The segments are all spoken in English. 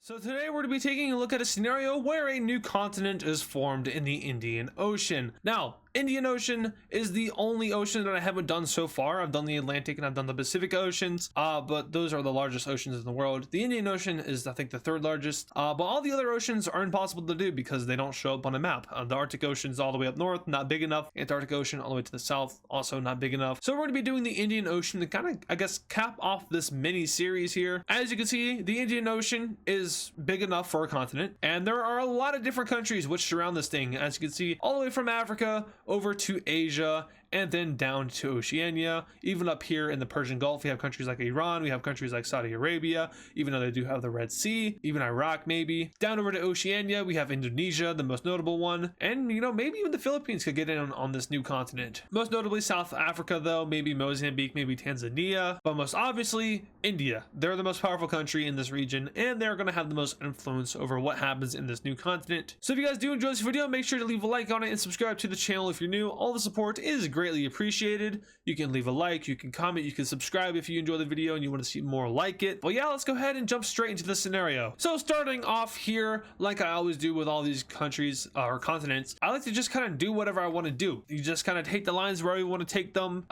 So today we're going to be taking a look at a scenario where a new continent is formed in the Indian Ocean. Now, Indian Ocean is the only ocean that I haven't done so far. I've done the Atlantic and I've done the Pacific Oceans, but those are the largest oceans in the world. The Indian Ocean is, I think, the third largest, but all the other oceans are impossible to do because they don't show up on a map. The Arctic Ocean is all the way up north, not big enough. Antarctic Ocean all the way to the south, also not big enough. So we're going to be doing the Indian Ocean to kind of, I guess, cap off this mini series here. As you can see, the Indian Ocean is big enough for a continent, and there are a lot of different countries which surround this thing. As you can see, all the way from Africa over to Asia, and then down to Oceania. Even up here in the Persian Gulf, we have countries like Iran, we have countries like Saudi Arabia, even though they do have the Red Sea, even Iraq maybe. Down over to Oceania, we have Indonesia, the most notable one, and maybe even the Philippines could get in on this new continent. Most notably South Africa though, maybe Mozambique, maybe Tanzania, but most obviously India. They're the most powerful country in this region, and they're going to have the most influence over what happens in this new continent. So if you guys do enjoy this video, make sure to leave a like on it and subscribe to the channel if you're new. All the support is greatly appreciated. You can leave a like, you can comment, you can subscribe if you enjoy the video and you want to see more like it. But yeah, let's go ahead and jump straight into the scenario. So starting off here, like I always do with all these countries or continents, I like to just kind of do whatever I want to do. You just kind of take the lines where you want to take them.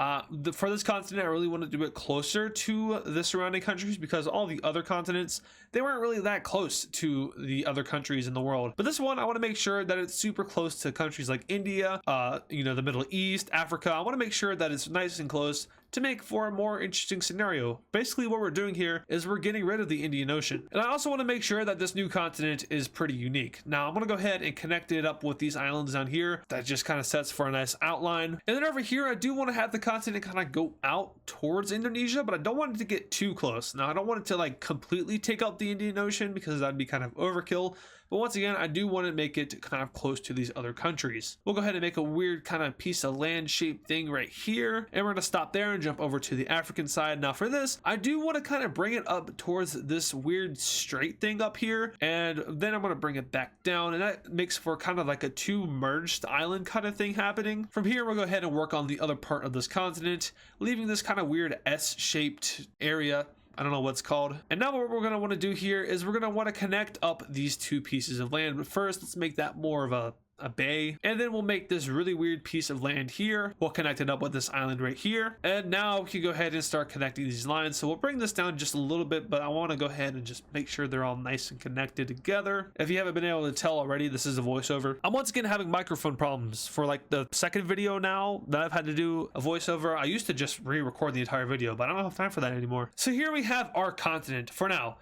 For this continent, I really want to do it closer to the surrounding countries because all the other continents, they weren't really that close to the other countries in the world. But this one, I want to make sure that it's super close to countries like India, the Middle East, Africa. I want to make sure that it's nice and close to make for a more interesting scenario. Basically what we're doing here is we're getting rid of the Indian Ocean. And I also want to make sure that this new continent is pretty unique. Now I'm going to go ahead and connect it up with these islands down here. That just kind of sets for a nice outline. And then over here, I do want to have the continent kind of go out towards Indonesia, but I don't want it to get too close. Now I don't want it to like completely take out the Indian Ocean because that'd be kind of overkill. But once again, I do want to make it kind of close to these other countries. We'll go ahead and make a weird kind of piece of land shaped thing right here. And we're going to stop there and jump over to the African side. Now for this, I do want to kind of bring it up towards this weird straight thing up here. And then I'm going to bring it back down. And that makes for kind of like a two merged island kind of thing happening. From here, we'll go ahead and work on the other part of this continent, leaving this kind of weird S-shaped area. I don't know what's called. And now what we're going to want to do here is we're going to want to connect up these two pieces of land. But first, let's make that more of a bay, and then we'll make this really weird piece of land here. We'll connect it up with this island right here, and now we can go ahead and start connecting these lines. So we'll bring this down just a little bit, but I want to go ahead and just make sure they're all nice and connected together. If you haven't been able to tell already, this is a voiceover. I'm once again having microphone problems for like the second video now that I've had to do a voiceover. I used to just re-record the entire video, but I don't have time for that anymore. So here we have our continent for now.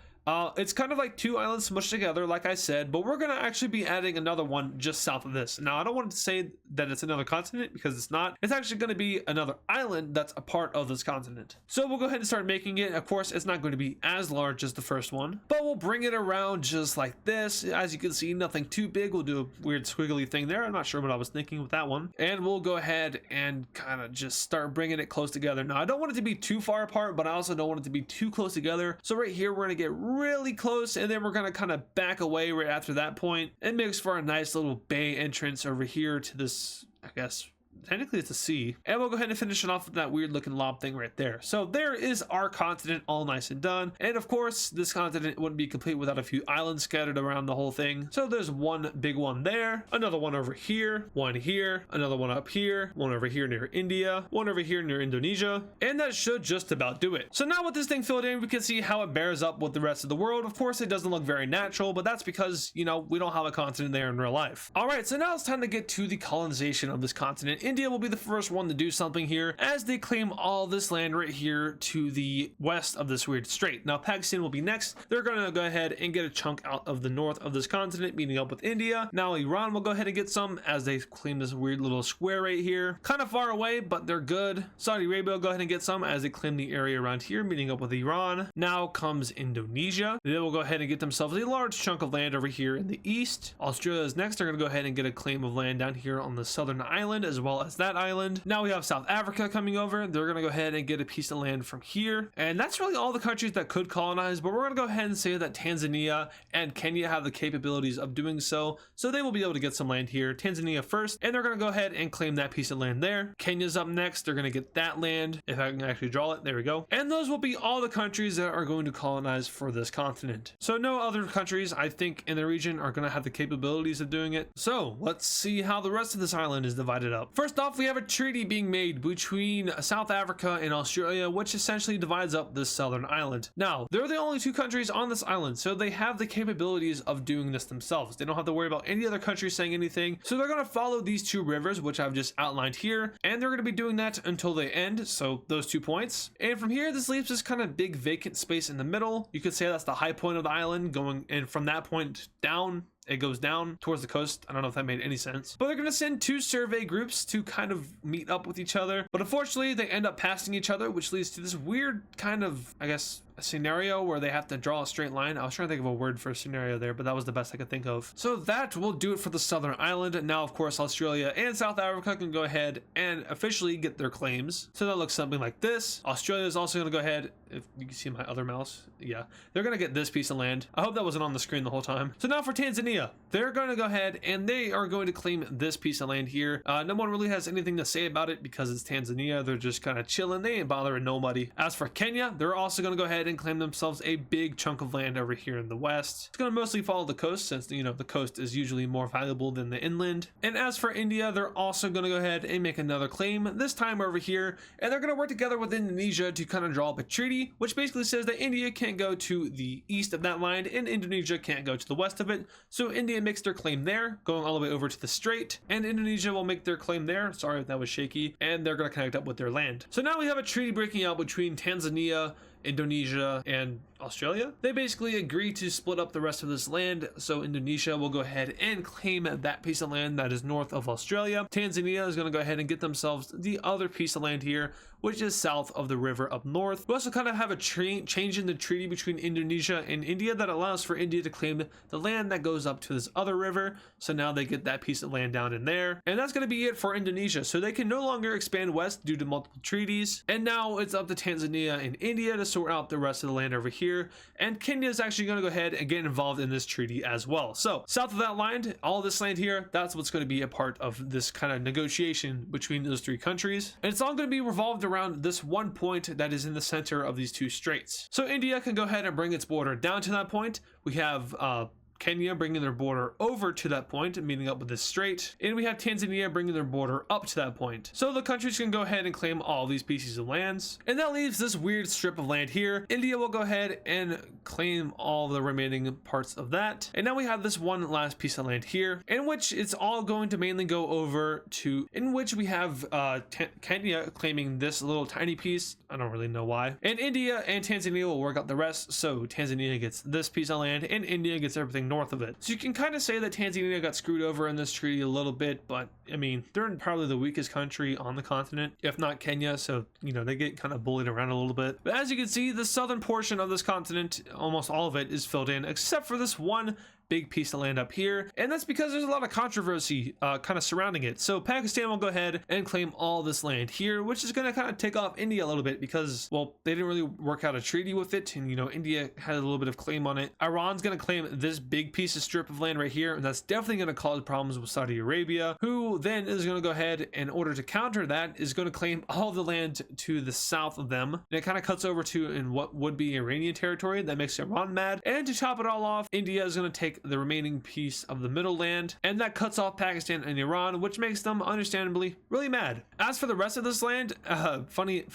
It's kind of like two islands smushed together, like I said, but we're going to actually be adding another one just south of this. Now, I don't want to say that it's another continent because it's not. It's actually going to be another island that's a part of this continent. So we'll go ahead and start making it. Of course, it's not going to be as large as the first one, but we'll bring it around just like this. As you can see, nothing too big. We'll do a weird squiggly thing there. I'm not sure what I was thinking with that one. And we'll go ahead and kind of just start bringing it close together. Now, I don't want it to be too far apart, but I also don't want it to be too close together. So right here, we're going to get really close, and then we're going to kind of back away right after that point and makes for a nice little bay entrance over here to this, I guess technically it's a sea. And we'll go ahead and finish it off with that weird looking lob thing right there. So there is our continent all nice and done. And of course, this continent wouldn't be complete without a few islands scattered around the whole thing. So there's one big one there, another one over here, one here, another one up here, one over here near India, one over here near Indonesia, and that should just about do it. So now with this thing filled in, we can see how it bears up with the rest of the world. Of course, it doesn't look very natural, but that's because, we don't have a continent there in real life. All right, so now it's time to get to the colonization of this continent. India will be the first one to do something here as they claim all this land right here to the west of this weird strait. Now Pakistan will be next. They're going to go ahead and get a chunk out of the north of this continent, meeting up with India. Now Iran will go ahead and get some as they claim this weird little square right here. Kind of far away, but they're good. Saudi Arabia will go ahead and get some as they claim the area around here, meeting up with Iran. Now comes Indonesia. They will go ahead and get themselves a large chunk of land over here in the east. Australia is next. They're going to go ahead and get a claim of land down here on the southern island, as well well as that island. Now we have South Africa coming over. They're going to go ahead and get a piece of land from here. And that's really all the countries that could colonize, but we're going to go ahead and say that Tanzania and Kenya have the capabilities of doing so. So they will be able to get some land here. Tanzania first, and they're going to go ahead and claim that piece of land there. Kenya's up next. They're going to get that land. If I can actually draw it, there we go. And those will be all the countries that are going to colonize for this continent. So no other countries, I think, in the region are going to have the capabilities of doing it. So let's see how the rest of this island is divided up. First off, we have a treaty being made between South Africa and Australia, which essentially divides up this southern island. Now, they're the only two countries on this island, so they have the capabilities of doing this themselves. They don't have to worry about any other country saying anything. So they're going to follow these two rivers, which I've just outlined here, and they're going to be doing that until they end. So those 2 points. And from here, this leaves this kind of big vacant space in the middle. You could say that's the high point of the island going, and from that point down, it goes down towards the coast. I don't know if that made any sense, but they're going to send 2 survey groups to kind of meet up with each other. But unfortunately, they end up passing each other, which leads to this weird kind of, I guess, a scenario where they have to draw a straight line. I was trying to think of a word for a scenario there, but that was the best I could think of. So that will do it for the southern island. Now, of course, Australia and South Africa can go ahead and officially get their claims. So that looks something like this. Australia is also going to go ahead, if you can see my other mouse, yeah, they're going to get this piece of land. I hope that wasn't on the screen the whole time. So now for Tanzania, they're going to go ahead and they are going to claim this piece of land here. No one really has anything to say about it because it's Tanzania. They're just kind of chilling. They ain't bothering nobody. As for Kenya, they're also going to go ahead and claim themselves a big chunk of land over here in the west. It's going to mostly follow the coast since, you know, the coast is usually more valuable than the inland. And as for India, they're also going to go ahead and make another claim, this time over here, and they're going to work together with Indonesia to kind of draw up a treaty, which basically says that India can't go to the east of that line and Indonesia can't go to the west of it. So India makes their claim there, going all the way over to the strait, and Indonesia will make their claim there. Sorry if that was shaky, and they're going to connect up with their land. So now we have a treaty breaking out between Tanzania, Indonesia, and Australia. They basically agree to split up the rest of this land, so Indonesia will go ahead and claim that piece of land that is north of Australia. Tanzania is going to go ahead and get themselves the other piece of land here, which is south of the river up north. We also kind of have a change in the treaty between Indonesia and India that allows for India to claim the land that goes up to this other river, so now they get that piece of land down in there. And that's going to be it for Indonesia, so they can no longer expand west due to multiple treaties, and now it's up to Tanzania and India to sort out the rest of the land over here. And Kenya is actually going to go ahead and get involved in this treaty as well. So south of that line, all this land here, that's what's going to be a part of this kind of negotiation between those 3 countries. And it's all going to be revolved around this one point that is in the center of these 2 straits. So India can go ahead and bring its border down to that point. We have Kenya bringing their border over to that point and meeting up with this strait, and we have Tanzania bringing their border up to that point. So the countries can go ahead and claim all these pieces of lands, and that leaves this weird strip of land here. India will go ahead and claim all the remaining parts of that, and now we have this one last piece of land here, in which it's all going to mainly go over to, in which we have Kenya claiming this little tiny piece. I don't really know why, and India and Tanzania will work out the rest. So Tanzania gets this piece of land and India gets everything north of it. So you can kind of say that Tanzania got screwed over in this treaty a little bit, but I mean, they're probably the weakest country on the continent, if not Kenya, so you know, they get kind of bullied around a little bit. But as you can see, the southern portion of this continent, almost all of it is filled in except for this one big piece of land up here, and that's because there's a lot of controversy kind of surrounding it. So Pakistan will go ahead and claim all this land here, which is going to kind of take off India a little bit because, well, they didn't really work out a treaty with it, and you know, India had a little bit of claim on it. Iran's going to claim this big piece of strip of land right here, and that's definitely going to cause problems with Saudi Arabia, who then is going to go ahead, in order to counter that, is going to claim all the land to the south of them, and it kind of cuts over to in what would be Iranian territory. That makes Iran mad, and to top it all off, India is going to take the remaining piece of the middle land, and that cuts off Pakistan and Iran, which makes them understandably really mad. As for the rest of this land, comically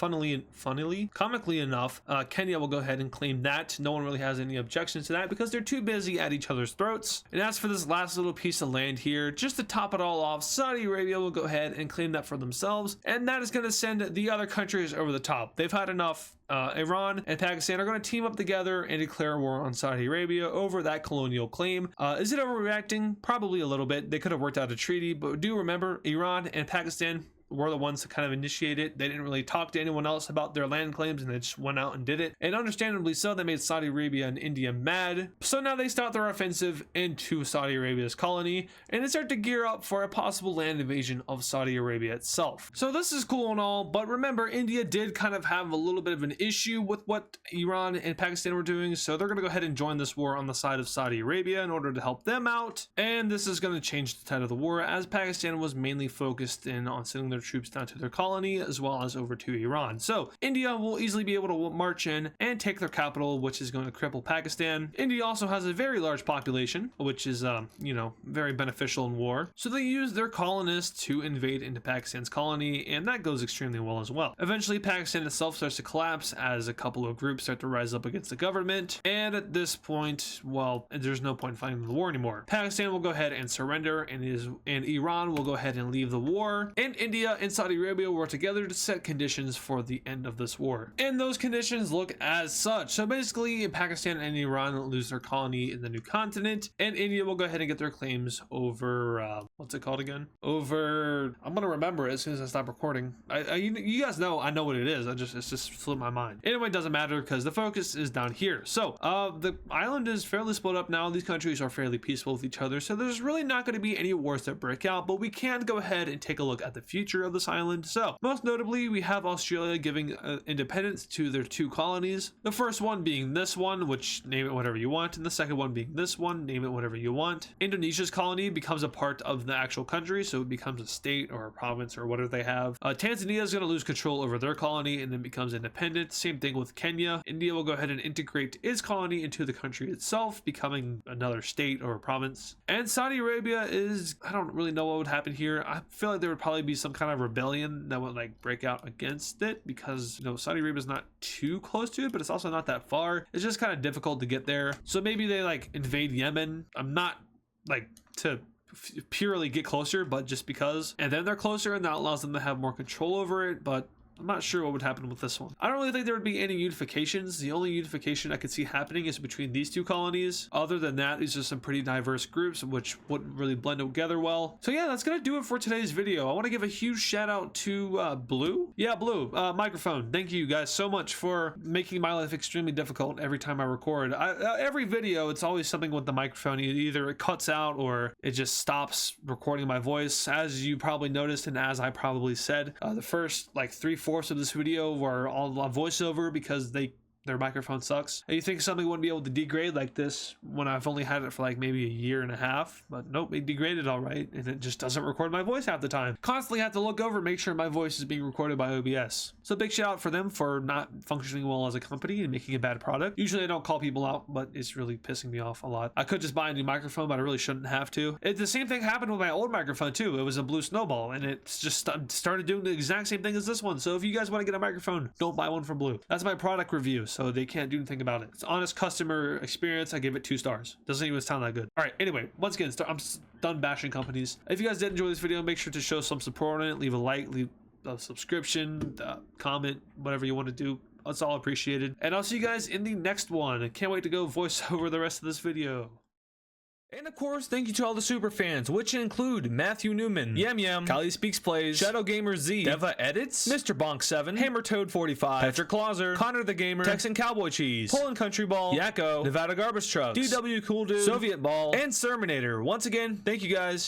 enough, Kenya will go ahead and claim that. No one really has any objections to that because they're too busy at each other's throats. And as for this last little piece of land here, just to top it all off, Saudi Arabia will go ahead and claim that for themselves, and that is going to send the other countries over the top. They've had enough. Iran and Pakistan are going to team up together and declare war on Saudi Arabia over that colonial claim. Is it overreacting? Probably a little bit. They could have worked out a treaty, but do remember, Iran and Pakistan, were the ones to kind of initiate it. They didn't really talk to anyone else about their land claims, and they just went out and did it. And understandably so, they made Saudi Arabia and India mad. So now they start their offensive into Saudi Arabia's colony, and they start to gear up for a possible land invasion of Saudi Arabia itself. So this is cool and all, but remember, India did kind of have a little bit of an issue with what Iran and Pakistan were doing, so they're going to go ahead and join this war on the side of Saudi Arabia in order to help them out. And this is going to change the tide of the war, as Pakistan was mainly focused in on sending their troops down to their colony as well as over to Iran. So India will easily be able to march in and take their capital, which is going to cripple Pakistan. India also has a very large population, which is you know, very beneficial in war. So they use their colonists to invade into Pakistan's colony, and that goes extremely well as well. Eventually, Pakistan itself starts to collapse as a couple of groups start to rise up against the government, and at this point, well, there's no point in fighting the war anymore. Pakistan will go ahead and surrender, and Iran will go ahead and leave the war, and India and Saudi Arabia work together to set conditions for the end of this war. And those conditions look as such. So basically, Pakistan and Iran lose their colony in the new continent, and India will go ahead and get their claims over, what's it called again? Over, I'm gonna remember it as soon as I stop recording. You guys know, I know what it is. It's just slipped my mind. Anyway, it doesn't matter because the focus is down here. So the island is fairly split up now. These countries are fairly peaceful with each other, so there's really not going to be any wars that break out, but we can go ahead and take a look at the future of this island. So most notably, we have Australia giving independence to their two colonies. The first one being this one, which name it whatever you want, and the second one being this one, name it whatever you want. Indonesia's colony becomes a part of the actual country, so it becomes a state or a province or whatever they have. Tanzania is going to lose control over their colony and then becomes independent. Same thing with Kenya. India will go ahead and integrate its colony into the country itself, becoming another state or a province. And Saudi Arabia is, I don't really know what would happen here. I feel like there would probably be some kind of rebellion that would like break out against it, because, you know, Saudi Arabia is not too close to it, but it's also not that far. It's just kind of difficult to get there. So maybe they like invade Yemen. I'm not like to purely get closer, but just because, and then they're closer and that allows them to have more control over it. But I'm not sure what would happen with this one. I don't really think there would be any unifications. The only unification I could see happening is between these two colonies. Other than that, these are some pretty diverse groups which wouldn't really blend together well. So yeah, that's gonna do it for today's video. I want to give a huge shout out to Blue. Yeah, Blue microphone. Thank you guys so much for making my life extremely difficult every time I record. Every video, it's always something with the microphone. Either it cuts out or it just stops recording my voice. As you probably noticed, and as I probably said, the first like 3/4 of this video were all on voiceover because their microphone sucks. And you think something wouldn't be able to degrade like this when I've only had it for like maybe a year and a half, but nope, it degraded all right, and it just doesn't record my voice half the time. Constantly have to look over, make sure my voice is being recorded by OBS. So big shout out for them for not functioning well as a company and making a bad product. Usually I don't call people out, but it's really pissing me off a lot. I could just buy a new microphone, but I really shouldn't have to. The same thing happened with my old microphone too. It was a Blue Snowball, and it's just started doing the exact same thing as this one. So if you guys want to get a microphone, don't buy one from Blue. That's my product review, so they can't do anything about it. It's honest customer experience. I give it 2 stars. Doesn't even sound that good. All right, anyway, once again, I'm done bashing companies. If you guys did enjoy this video, make sure to show some support on it. Leave a like, leave a subscription, comment, whatever you want to do. It's all appreciated. And I'll see you guys in the next one. I can't wait to go voice over the rest of this video. And of course, thank you to all the super fans, which include Matthew Newman, Yam, Kali Speaks Plays, Shadow Gamer Z, Deva Edits, Mr. Bonk 7, Hammer Toad 45, Patrick Clauser, Connor the Gamer, Texan Cowboy Cheese, Poland Country Ball, Yakko, Nevada Garbage Trucks, DW Cool Dude, Soviet Ball, and Serminator. Once again, thank you guys.